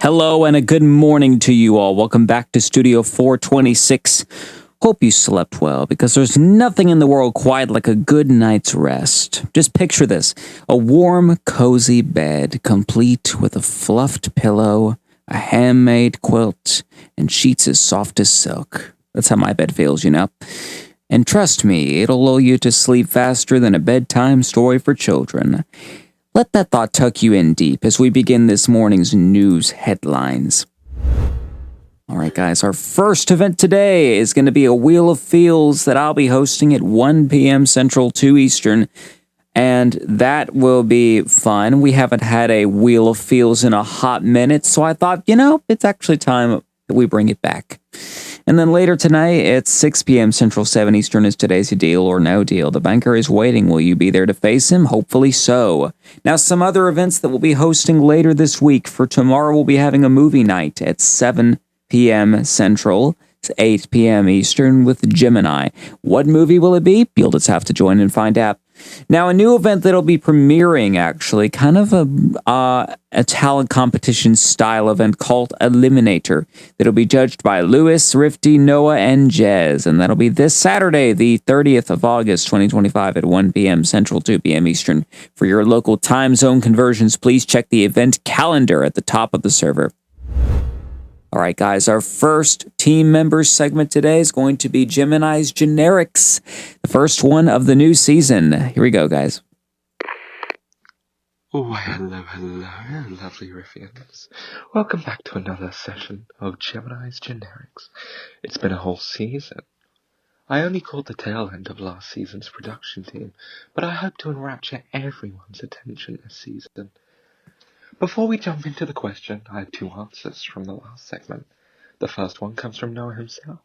Hello and a good morning to you all. Welcome back to Studio 426. Hope you slept well, because there's nothing in the world quite like a good night's rest. Just picture this: a warm, cozy bed, complete with a fluffed pillow, a handmade quilt, and sheets as soft as silk. That's how my bed feels, you know? And trust me, it'll lull you to sleep faster than a bedtime story for children. Let that thought tuck you in deep as we begin this morning's news headlines. All right, guys, our first event today is going to be a Wheel of Feels that I'll be hosting at 1 p.m. Central, 2 Eastern, and that will be fun. We haven't had a Wheel of Feels in a hot minute, so I thought, it's actually time that we bring it back. And then later tonight at 6 p.m. Central, 7 Eastern is Today's Deal or No Deal. The banker is waiting. Will you be there to face him? Hopefully so. Now, some other events that we'll be hosting later this week. For tomorrow, we'll be having a movie night at 7 p.m. Central, 8 p.m. Eastern with Gemini. What movie will it be? You'll just have to join and find out. Now, a new event that'll be premiering, actually, kind of a talent competition style event called Eliminator. That'll be judged by Lewis, Rifty, Noah, and Jez. And that'll be this Saturday, the 30th of August, 2025 at 1 p.m. Central, 2 p.m. Eastern. For your local time zone conversions, please check the event calendar at the top of the server. All right, guys, our first team members segment today is going to be Gemini's Generics, the first one of the new season. Here we go, guys. Oh, hello, lovely Riffians. Welcome back to another session of Gemini's Generics. It's been a whole season. I only caught the tail end of last season's production team, but I hope to enrapture everyone's attention this season. Before we jump into the question, I have two answers from the last segment. The first one comes from Noah himself.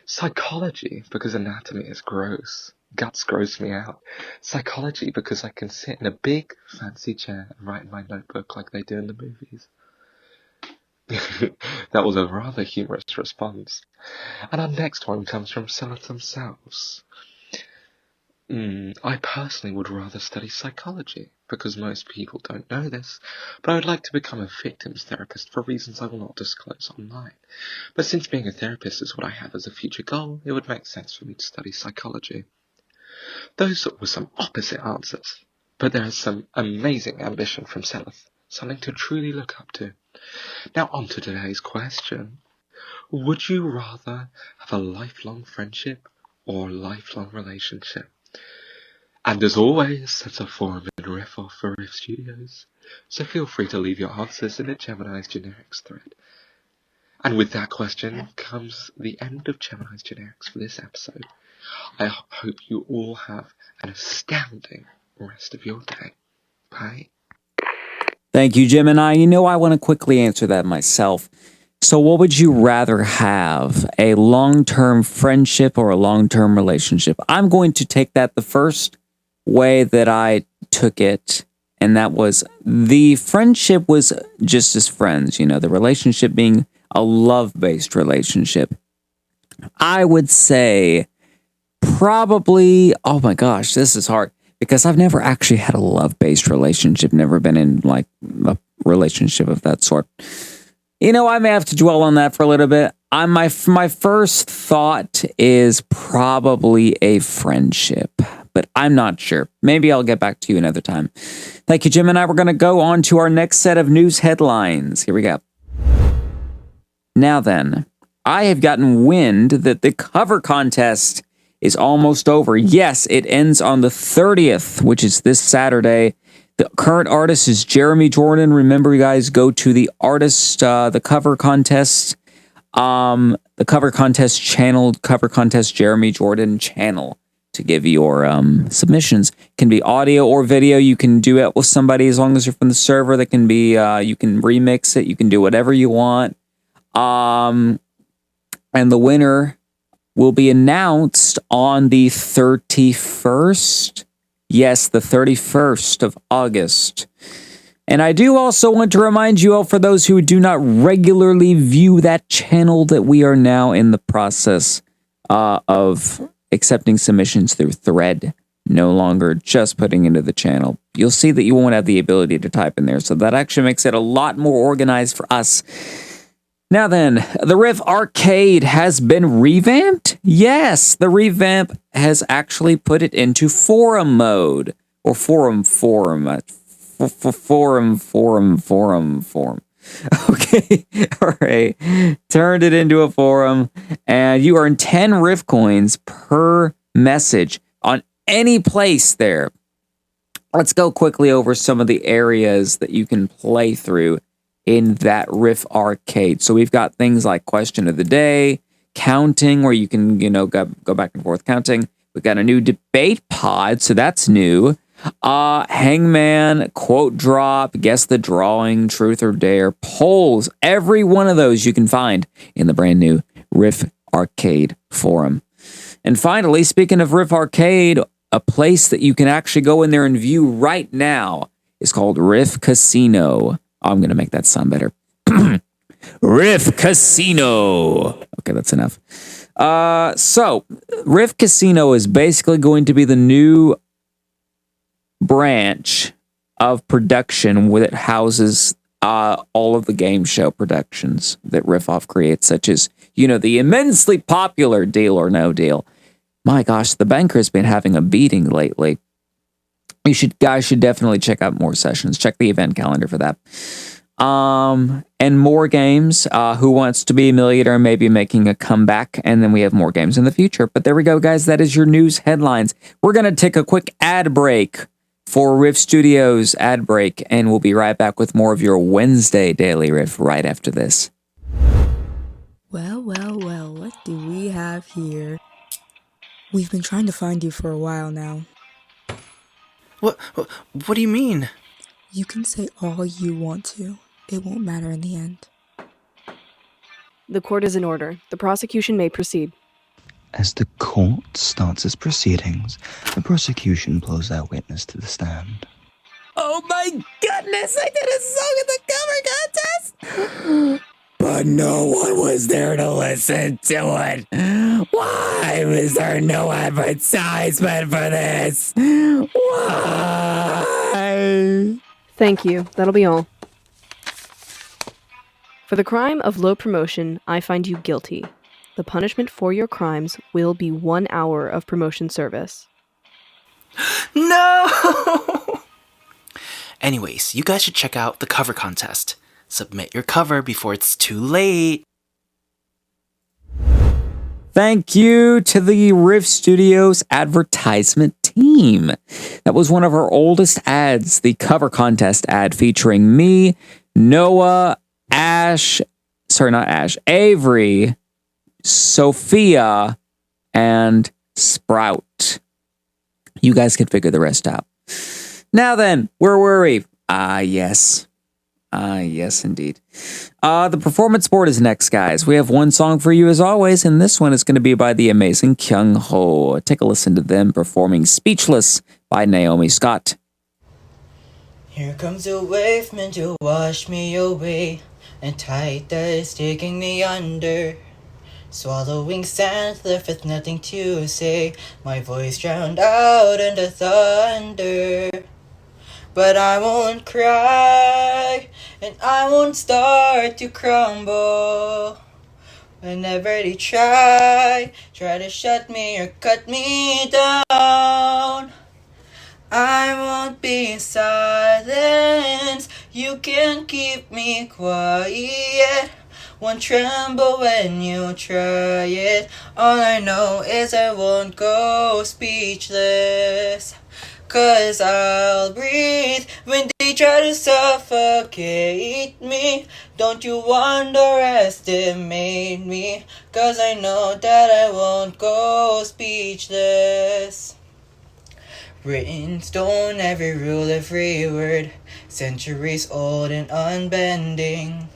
Psychology, because anatomy is gross. Guts gross me out. Psychology, because I can sit in a big, fancy chair and write in my notebook like they do in the movies. That was a rather humorous response. And our next one comes from Selith themselves. I personally would rather study psychology, because most people don't know this, but I would like to become a victims therapist for reasons I will not disclose online. But since being a therapist is what I have as a future goal, it would make sense for me to study psychology. Those were some opposite answers, but there is some amazing ambition from Selith, something to truly look up to. Now on to today's question. Would you rather have a lifelong friendship or a lifelong relationship? And as always, that's a forum in RIff-Off for Riff Studios, so feel free to leave your answers in the Gemini's Generics thread. And with that question comes the end of Gemini's Generics for this episode. I hope you all have an astounding rest of your day. Bye. Thank you, Gemini. I want to quickly answer that myself. So what would you rather have, a long-term friendship or a long-term relationship? I'm going to take that the first way that I took it, and that was the friendship was just as friends, the relationship being a love-based relationship. I would say probably, oh my gosh, this is hard, because I've never actually had a love-based relationship, never been in like a relationship of that sort. I may have to dwell on that for a little bit. My first thought is probably a friendship, but I'm not sure. Maybe I'll get back to you another time. Thank you, Jim, and we're going to go on to our next set of news headlines. Here we go. Now then, I have gotten wind that the cover contest is almost over. Yes, it ends on the 30th, which is this Saturday. The current artist is Jeremy Jordan. Remember, you guys, go to the artist, the cover contest, the cover contest channel, cover contest Jeremy Jordan channel to give your submissions. It can be audio or video. You can do it with somebody as long as you're from the server. That can be, you can remix it. You can do whatever you want. And the winner will be announced on the 31st. Yes, the 31st of August. And I do also want to remind you all, for those who do not regularly view that channel, that we are now in the process of accepting submissions through Thread no longer just putting into the channel. You'll see that you won't have the ability to type in there, so that actually makes it a lot more organized for us. Now then, the Riff Arcade has been revamped? Yes, the revamp has actually put it into forum mode. Or forum. Okay, all right. Turned it into a forum, and you earn 10 Riff coins per message on any place there. Let's go quickly over some of the areas that you can play through in that Riff Arcade. So we've got things like Question of the Day, counting, where you can, go back and forth counting. We've got a new debate pod, so that's new. Hangman, quote drop, guess the drawing, truth or dare, polls. Every one of those you can find in the brand new Riff Arcade forum. And finally, speaking of Riff Arcade, a place that you can actually go in there and view right now is called Riff Casino. I'm going to make that sound better. Riff Casino. Okay, that's enough. So, Riff Casino is basically going to be the new branch of production that houses all of the game show productions that RIff-Off creates, such as, the immensely popular Deal or No Deal. My gosh, the banker has been having a beating lately. Guys should definitely check out more sessions. Check the event calendar for that. And more games. Who Wants to Be a Millionaire may be making a comeback, and then we have more games in the future. But there we go, guys. That is your news headlines. We're going to take a quick ad break for Riff Studios ad break, and we'll be right back with more of your Wednesday Daily Riff right after this. Well, what do we have here? We've been trying to find you for a while now. What do you mean? You can say all you want to. It won't matter in the end. The court is in order. The prosecution may proceed. As the court starts its proceedings, the prosecution blows their witness to the stand. Oh my goodness, I did a song in the cover contest! But no one was there to listen to it. Why was there no advertisement for this? Why? Thank you. That'll be all. For the crime of low promotion, I find you guilty. The punishment for your crimes will be 1 hour of promotion service. No! Anyways, you guys should check out the cover contest. Submit your cover before it's too late. Thank you to the Riff Studios advertisement team. That was one of our oldest ads, the cover contest ad featuring me, Noah, Avery, Sophia, and Sprout. You guys can figure the rest out. Now then, where were we? Yes, indeed. The performance board is next, guys. We have one song for you as always, and this one is going to be by the amazing Kyung Ho. Take a listen to them performing Speechless by Naomi Scott. Here comes a wave meant to wash me away, and tide that is taking me under. Swallowing sand, left with nothing to say, my voice drowned out in the thunder. But I won't cry, and I won't start to crumble. Whenever they try to shut me or cut me down, I won't be in silence. You can keep me quiet. Won't tremble when you try it. All I know is I won't go speechless, 'cause I'll breathe when they try to suffocate me. Don't you underestimate me, 'cause I know that I won't go speechless. Written in stone, every rule, every word, centuries old and unbending.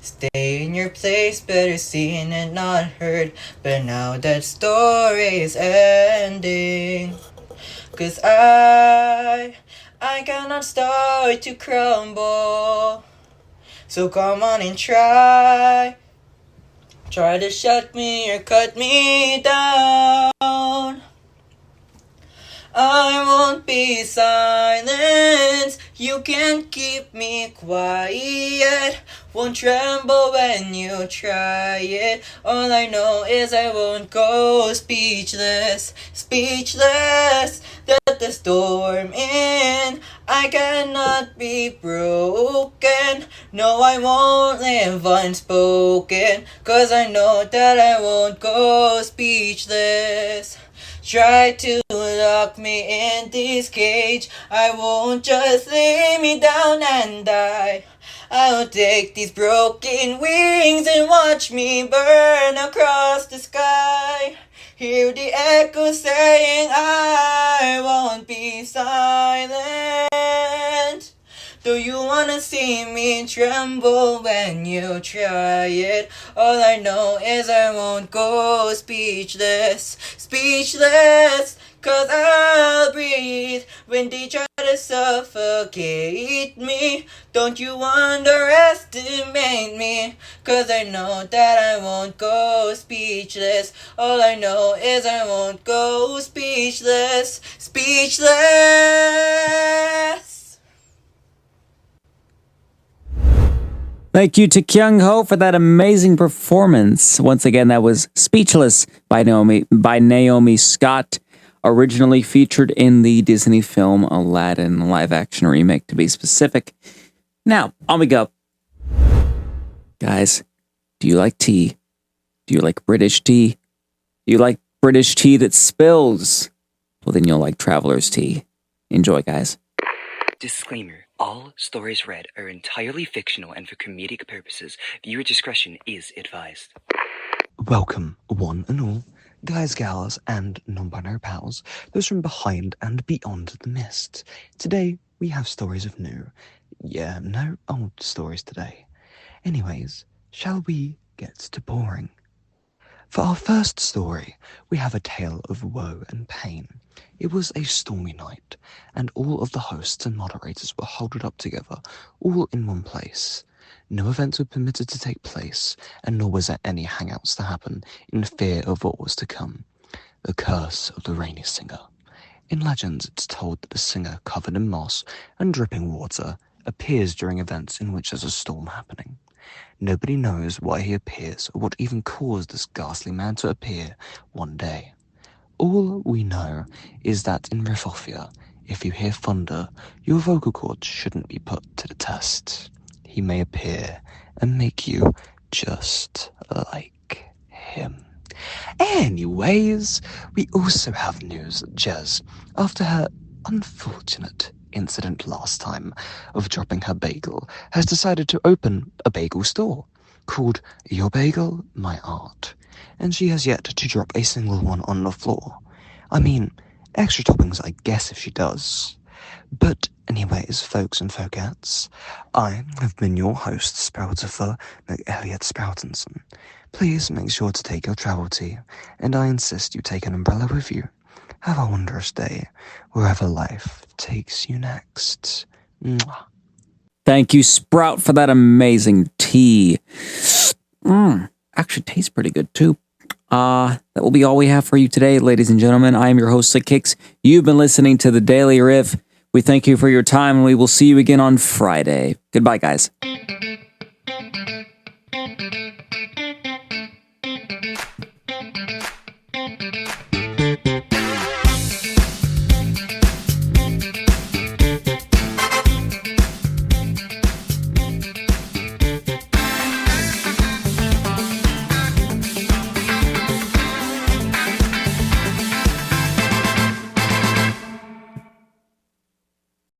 Stay in your place, better seen and not heard. But now that story is ending, 'cause I cannot start to crumble. So come on and try to shut me or cut me down. I won't be silent. You can't keep me quiet. Won't tremble when you try it. All I know is I won't go speechless. Speechless. That the storm in. I cannot be broken. No, I won't live unspoken. 'Cause I know that I won't go speechless. Try to lock me in this cage. I won't just lay me down and die. I'll take these broken wings and watch me burn across the sky. Hear the echo saying I won't be silent. Do you wanna see me tremble when you try it? All I know is I won't go speechless. Speechless, 'cause I'll breathe when they try to suffocate me. Don't you underestimate me, 'cause I know that I won't go speechless. All I know is I won't go speechless. Speechless. Thank you to Kyung Ho for that amazing performance. Once again, that was Speechless by Naomi Scott, originally featured in the Disney film Aladdin live-action remake, to be specific. Now, on we go. Guys, do you like tea? Do you like British tea? Do you like British tea that spills? Well, then you'll like Traveler's Tea. Enjoy, guys. Disclaimer. All stories read are entirely fictional and for comedic purposes. Viewer discretion is advised. Welcome, one and all, guys, gals, and non-binary pals, those from behind and beyond the mist. Today, we have stories of no old stories today. Anyways, shall we get to boring? For our first story, we have a tale of woe and pain. It was a stormy night, and all of the hosts and moderators were huddled up together, all in one place. No events were permitted to take place, and nor was there any hangouts to happen, in fear of what was to come. The curse of the rainy singer. In legends, it's told that the singer, covered in moss and dripping water, appears during events in which there's a storm happening. Nobody knows why he appears, or what even caused this ghastly man to appear one day. All we know is that in RIff-Offia, if you hear thunder, your vocal cords shouldn't be put to the test. He may appear and make you just like him. Anyways, we also have news that Jez, after her unfortunate incident last time of dropping her bagel, has decided to open a bagel store called Your Bagel, My Art, and she has yet to drop a single one on the floor. I mean, extra toppings I guess if she does. But anyways, folks and folkettes, I have been your host, Spoutifer McElliot Sproutinson. Please make sure to take your travel tea, and I insist you take an umbrella with you. Have a wondrous day, wherever life takes you next. Mwah. Thank you, Sprout, for that amazing tea. Actually tastes pretty good, too. That will be all we have for you today, ladies and gentlemen. I am your host, Slick Kicks. You've been listening to the Daily Riff. We thank you for your time, and we will see you again on Friday. Goodbye, guys.